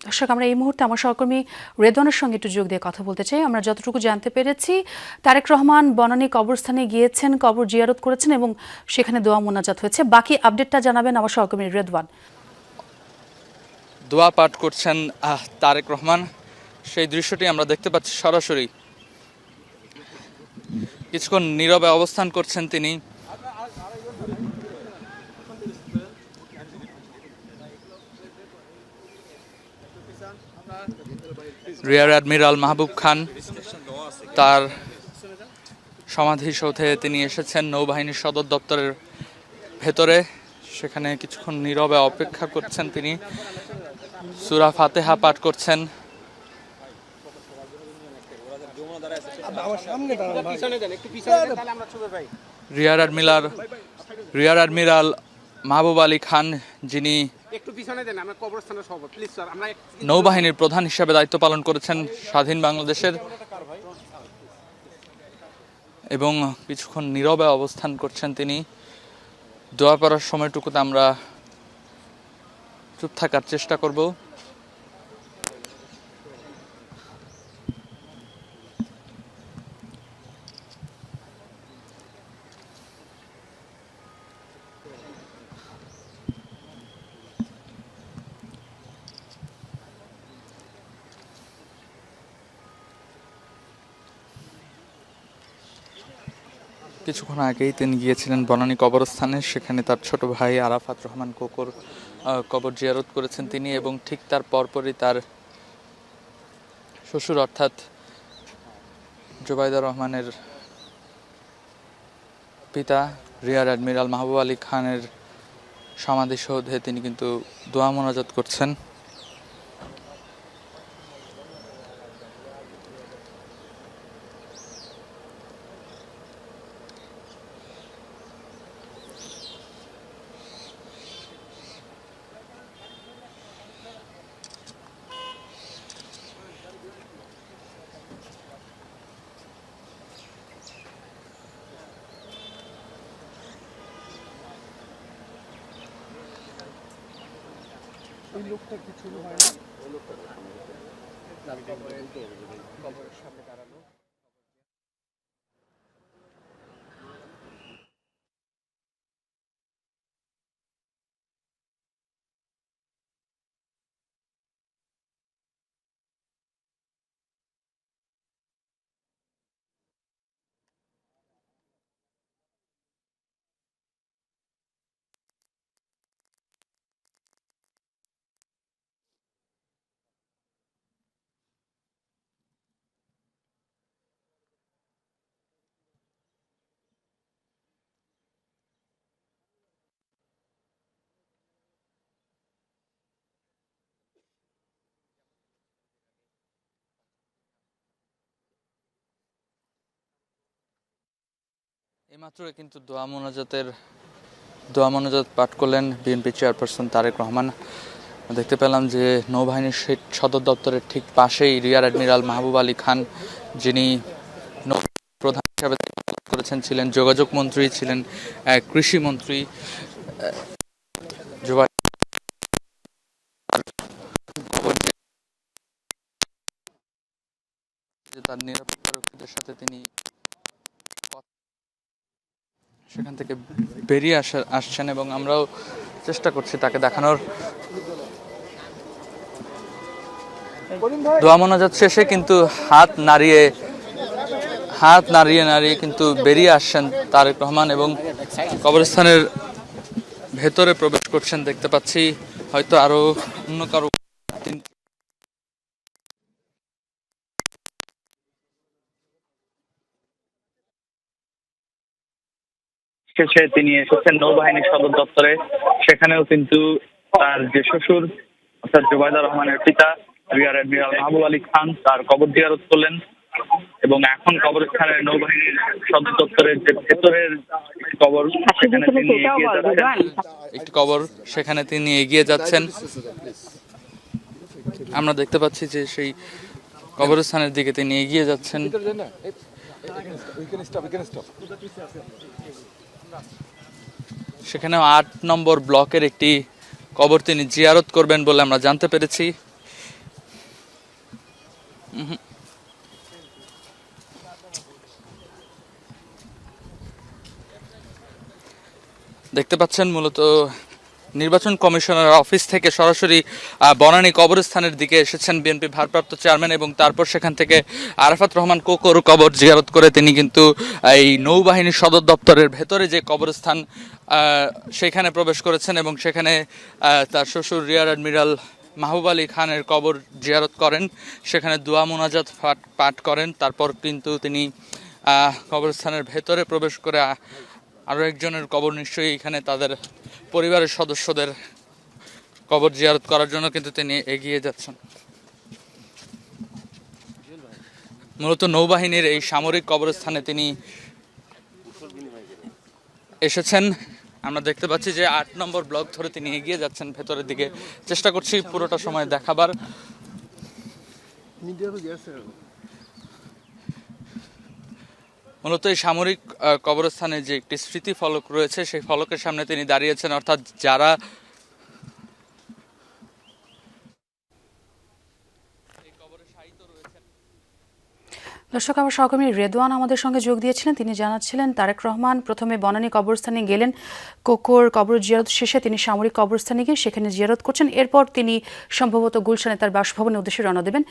দর্শক, আমরা এই মুহূর্তে আমার সহকর্মী রেদওয়ানের সঙ্গে একটু যোগ দিয়ে কথা বলতে চাই। আমরা যতটুকু জানতে পেরেছি, তারেক রহমান বনানী কবরস্থানে গিয়েছেন, কবর জিয়ারত করেছেন এবং সেখানে দোয়া মোনাজাত হয়েছে। বাকি আপডেটটা জানাবেন আমার সহকর্মী রেদওয়ান। দোয়া পাঠ করছেন তারেক রহমান, সেই দৃশ্যটি আমরা দেখতে পাচ্ছি সরাসরি। কিছুক্ষণ নীরবে অবস্থান করছেন তিনি। রিয়ার অ্যাডমিরাল মাহবুব খান তার সমাধিসৌধে তিনি এসেছেন নৌবাহিনীর সদর দপ্তরের ভেতরে। সেখানে কিছুক্ষণ নীরবে অপেক্ষা করছেন তিনি। সূরা ফাতিহা পাঠ করছেন। রিয়ার অ্যাডমিরাল মাহবুব আলী খান, যিনি নৌবাহিনীর প্রধান হিসেবে দায়িত্ব পালন করেছেন স্বাধীন বাংলাদেশের, এবং কিছুক্ষণ নীরবে অবস্থান করছেন তিনি। দোয়া পড়ার সময়টুকুতে আমরা চুপ থাকার চেষ্টা করব। কিছুক্ষণ আগেই তিনি গিয়েছিলেন বনানী কবরস্থানে, সেখানে তার ছোট ভাই আরাফাত রহমান কোকর কবর জিয়ারত করেছেন তিনি, এবং ঠিক তার পরপরই তার শ্বশুর অর্থাৎ জুবাইদা রহমানের পিতা রিয়ার অ্যাডমিরাল মাহবুব আলী খানের সমাধিসৌধে তিনি কিন্তু দোয়া মোনাজাত করছেন। ওই লোকটা কিছু হয় না, ওই লোকটা কবরের সামনে দাঁড়ানো। এইমাত্র কিন্তু দোয়া মোনাজাত পাঠ করলেন বিএনপি চেয়ারপারসন তারেক রহমান। দেখতে পেলাম যে নৌবাহিনীর সদর দপ্তরের ঠিক পাশেই রিয়ার অ্যাডমিরাল মাহবুব আলী খান, যিনি প্রধান হিসাবে করেছেন, ছিলেন যোগাযোগ মন্ত্রী, ছিলেন কৃষি মন্ত্রী, তার নিরাপত্তারক্ষীদের সাথে তিনি সেখান থেকে বেরিয়ে আসছেন, এবং আমরাও চেষ্টা করছি তাকে দেখানোর। দোয়া মোনাজাত শেষে কিন্তু হাত নাড়িয়ে কিন্তু বেরিয়ে আসছেন তারেক রহমান, এবং কবরস্থানের ভেতরে প্রবেশ করছেন দেখতে পাচ্ছি। হয়তো আরো অন্য কারো শেষে তিনি এসেছেন নৌবাহিনীর সদর দপ্তরে। সেখানেও কিন্তু তার যে শ্বশুর অর্থাৎ জুবাইদা রহমানের পিতা রিয়ার অ্যাডমিরাল মাহবুব আলী খান তার কবর জিয়ারত করলেন, এবং এখন কবরস্থানের নৌবাহিনীর সদর দপ্তরের যে ভেতরের কবর, সেখানে তিনি এগিয়ে যাচ্ছেন। আমরা দেখতে পাচ্ছি যে সেই কবরস্থানের দিকে তিনি এগিয়ে যাচ্ছেন। সেখানে ৮ নম্বর ব্লকের একটি কবর তিনি জিয়ারত করবেন বলে আমরা জানতে পেরেছি। দেখতে পাচ্ছেন মূলত নির্বাচন কমিশনার অফিস থেকে সরাসরি বনানী কবরস্থানের দিকে এসেছেন বিএনপি ভারপ্রাপ্ত চেয়ারম্যান, এবং তারপর সেখান থেকে আরাফাত রহমান কোকোর কবর জিয়ারত করে তিনি কিন্তু এই নৌবাহিনীর সদর দপ্তরের ভেতরে যে কবরস্থান সেখানে প্রবেশ করেছেন এবং সেখানে তার শ্বশুর রিয়ার অ্যাডমিরাল মাহবুব আলী খানের কবর জিয়ারত করেন, সেখানে দোয়া মোনাজাত পাঠ করেন। তারপর কিন্তু তিনি কবরস্থানের ভেতরে প্রবেশ করে আরও একজনের কবর নিশ্চয়ই এখানে তাদের পরিবারের সদস্যদের কবর জিয়ারত করার জন্য কিন্তু তিনি এগিয়ে যাচ্ছেন। মূলত নৌবাহিনীর এই সামরিক কবরস্থানে তিনি এসেছেন। আমরা দেখতে পাচ্ছি যে ৮ নম্বর ব্লক ধরে তিনি এগিয়ে যাচ্ছেন ভেতরের দিকে। চেষ্টা করছি পুরোটা সময় দেখাবার। মূলত এই সামরিক কবরস্থানে যে একটি স্মৃতি ফলক রয়েছে সেই ফলকের সামনে তিনি দাঁড়িয়েছেন, অর্থাৎ যারা দর্শক, আমার সহকর্মী রেদওয়ান আমাদের সঙ্গে যোগ দিয়েছিলেন। তিনি জানাচ্ছিলেন তারেক রহমান প্রথমে বনানী কবরস্থানে গেলেন, কোকোর কবর জিয়ারত শেষে তিনি সামরিক কবরস্থানে গিয়ে সেখানে জিয়ারত করছেন। এরপর তিনি সম্ভবত গুলশানে তার বাসভবনের উদ্দেশ্যে রওনা দেবেন।